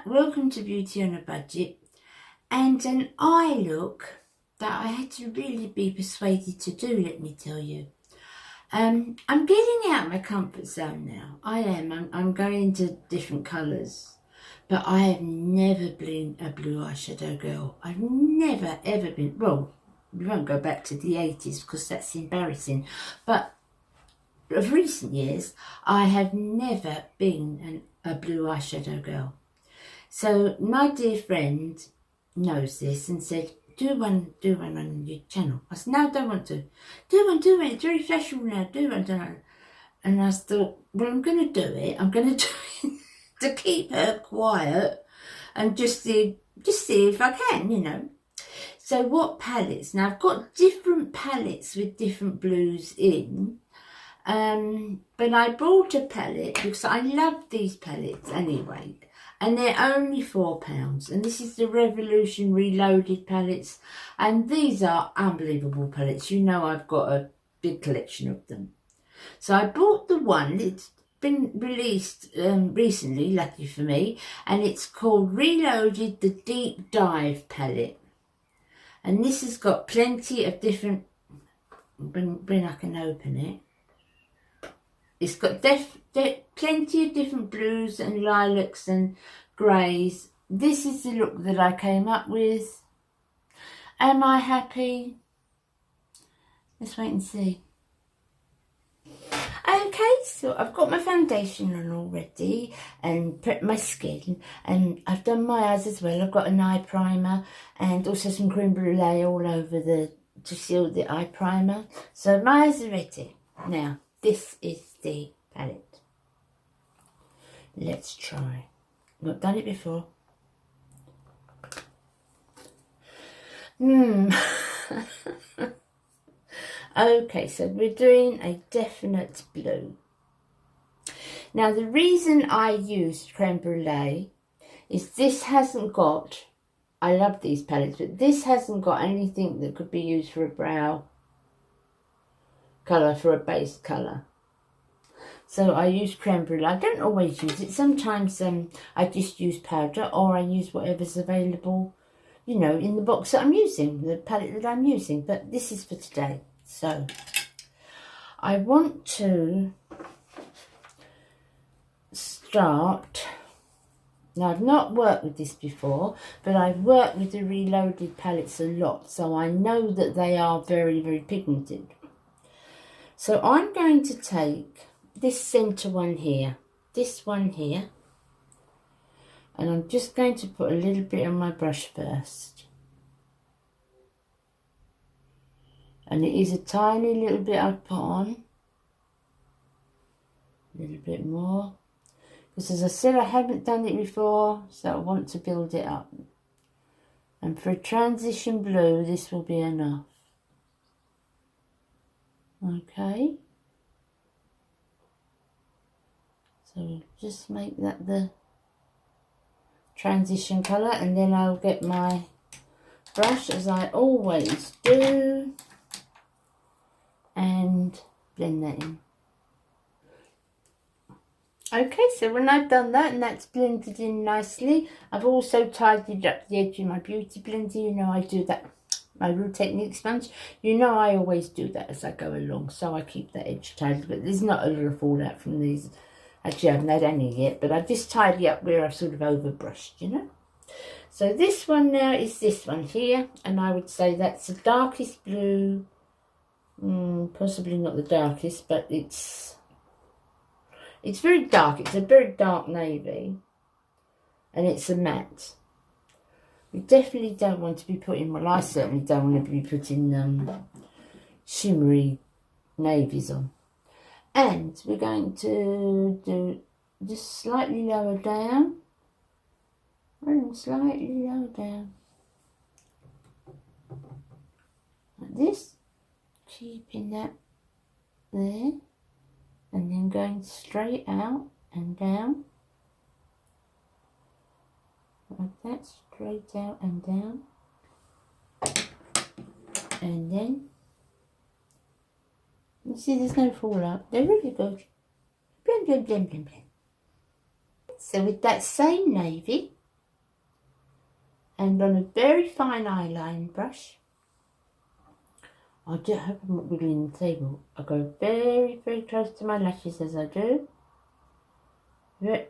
welcome to Beauty on a Budget, and an eye look that I had to really be persuaded to do, let me tell you. I'm getting out of my comfort zone now. I am. I'm going into different colours, but I have never been a blue eyeshadow girl. I've never ever been. Well, we won't go back to the 80s because that's embarrassing, but of recent years I have never been a blue eyeshadow girl. So my dear friend knows this and said, do one on your channel. I said, no, I don't want to. Do one, it's very fashionable now, do one. And I thought, well, I'm going to do it. I'm going to do it to keep her quiet and just see if I can, you know. So what palettes? Now I've got different palettes with different blues in. But I bought a palette because I love these palettes anyway. And they're only £4. And this is the Revolution Reloaded palettes. And these are unbelievable palettes. You know I've got a big collection of them. So I bought the one. It's been released recently, lucky for me. And it's called Reloaded the Deep Dive palette. And this has got plenty of different... When I can open it. It's got plenty of different blues and lilacs and greys. This is the look that I came up with. Am I happy? Let's wait and see. Okay, so I've got my foundation on already and prepped my skin, and I've done my eyes as well. I've got an eye primer and also some creme brulee all over to seal the eye primer. So my eyes are ready. Now, this is the palette. Let's try. Not done it before. Okay, so we're doing a definite blue. Now the reason I used creme brulee is this hasn't got, I love these palettes, but this hasn't got anything that could be used for a brow colour, for a base colour. So I use creme brulee. I don't always use it. Sometimes I just use powder, or I use whatever's available, you know, in the box that I'm using, the palette that I'm using. But this is for today. So I want to start. Now I've not worked with this before, but I've worked with the Reloaded palettes a lot. So I know that they are very, very pigmented. So I'm going to take this centre one here, this one here, and I'm just going to put a little bit on my brush first. And it is a tiny little bit I put on, a little bit more, because as I said, I haven't done it before, so I want to build it up. And for a transition blue, this will be enough. Okay, so just make that the transition colour, and then I'll get my brush, as I always do, and blend that in. Okay, so when I've done that and that's blended in nicely, I've also tidied up the edge of my beauty blender. You know I do that. My Real Technique sponge, you know I always do that as I go along, so I keep that edge tidy, but there's not a lot of fallout from these. Actually, I haven't had any yet, but I just tidy up where I've sort of overbrushed, you know. So this one now is this one here, and I would say that's the darkest blue, possibly not the darkest, but it's very dark. It's a very dark navy, and it's a matte. We definitely don't want to be putting, well, I certainly don't want to be putting shimmery navies on. And we're going to do just slightly lower down, and slightly lower down, like this, keeping that there, and then going straight out and down. Like that, straight out and down, and then you see there's no fallout. They're really good. Blend, blend, blend, blend, blend. So with that same navy, And on a very fine eyeline brush, I do hope I'm not wiggling the table. I go very, very close to my lashes as I do.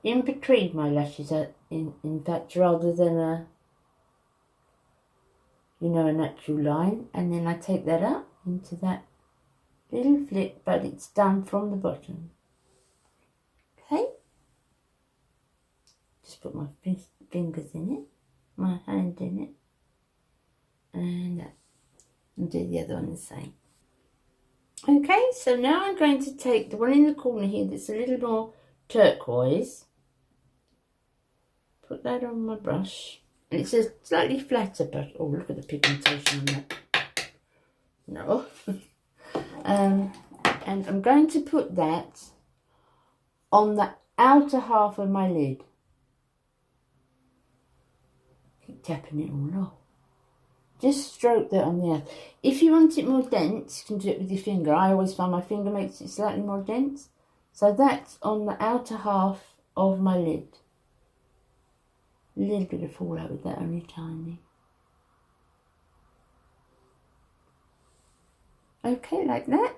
In between my lashes, in fact, rather than a, you know, an actual line. And then I take that up into that little flip, but it's done from the bottom. Okay. Just put my fingers in it, my hand in it, and that. And do the other one the same. Okay, so now I'm going to take the one in the corner here that's a little more turquoise. Put that on my brush. And it's a slightly flatter brush. Oh, look at the pigmentation on that. No. And I'm going to put that on the outer half of my lid. Keep tapping it all off. Just stroke that on the earth. If you want it more dense, you can do it with your finger. I always find my finger makes it slightly more dense. So that's on the outer half of my lid. A little bit of fallout with that, only tiny. Okay, like that.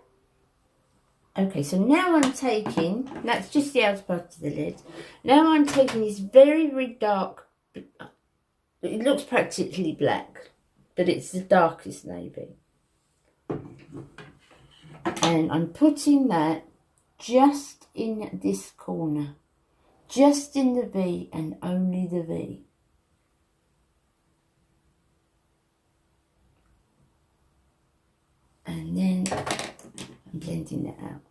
Okay, so now I'm taking, that's just the outer part of the lid. Now I'm taking this very, very dark, it looks practically black, but it's the darkest navy. And I'm putting that just in this corner, just in the V and only the V. And then I'm blending that out.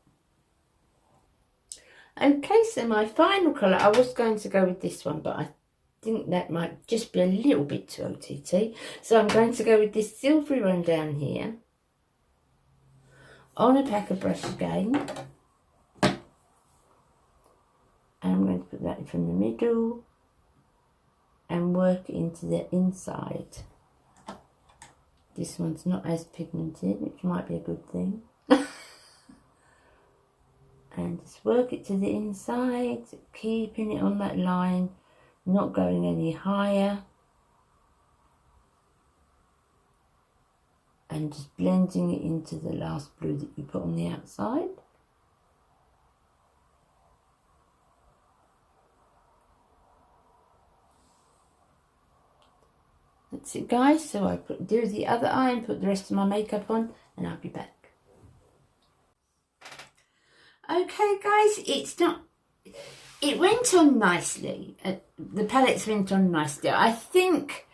Okay, so my final colour, I was going to go with this one, but I think that might just be a little bit too OTT. So I'm going to go with this silvery one down here on a packer brush again. And I'm going to put that from the middle and work into the inside. This one's not as pigmented, which might be a good thing. And just work it to the inside, keeping it on that line, not going any higher. And just blending it into the last blue that you put on the outside. That's it, guys. So I do the other eye and put the rest of my makeup on, and I'll be back. Okay, guys, it went on nicely. The palettes went on nicely. I think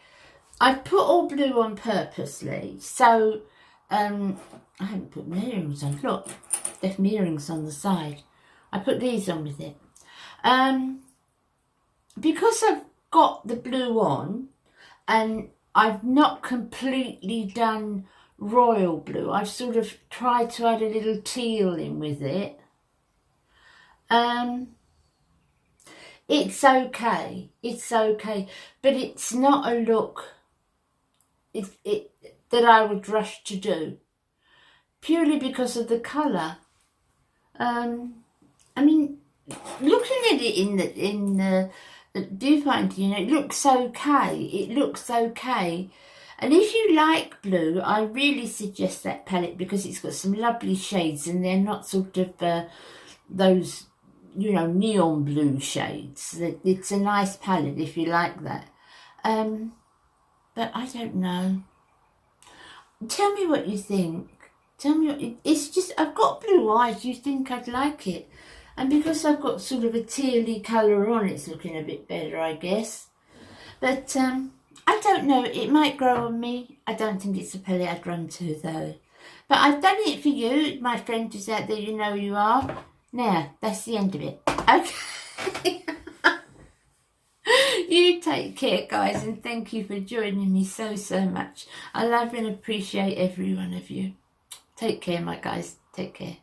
I put all blue on purposely. So, I haven't put my earrings on. Look, left my earrings on the side. I put these on with it. Because I've got the blue on, and I've not completely done royal blue. I've sort of tried to add a little teal in with it. It's okay. It's okay. But it's not a look that I would rush to do. Purely because of the colour. I mean, looking at it in the viewfinder, you know, it looks okay. It looks okay. And if you like blue, I really suggest that palette because it's got some lovely shades and they're not sort of those, you know, neon blue shades. It's a nice palette if you like that. But I don't know. Tell me what you think. Tell me it's just, I've got blue eyes. You think I'd like it. And because I've got sort of a tealy colour on, it's looking a bit better, I guess. But I don't know. It might grow on me. I don't think it's a palette I'd run to, though. But I've done it for you, my friend who's out there. You know you are. Now, that's the end of it. Okay. You take care, guys, and thank you for joining me so much. I love and appreciate every one of you. Take care, my guys. Take care.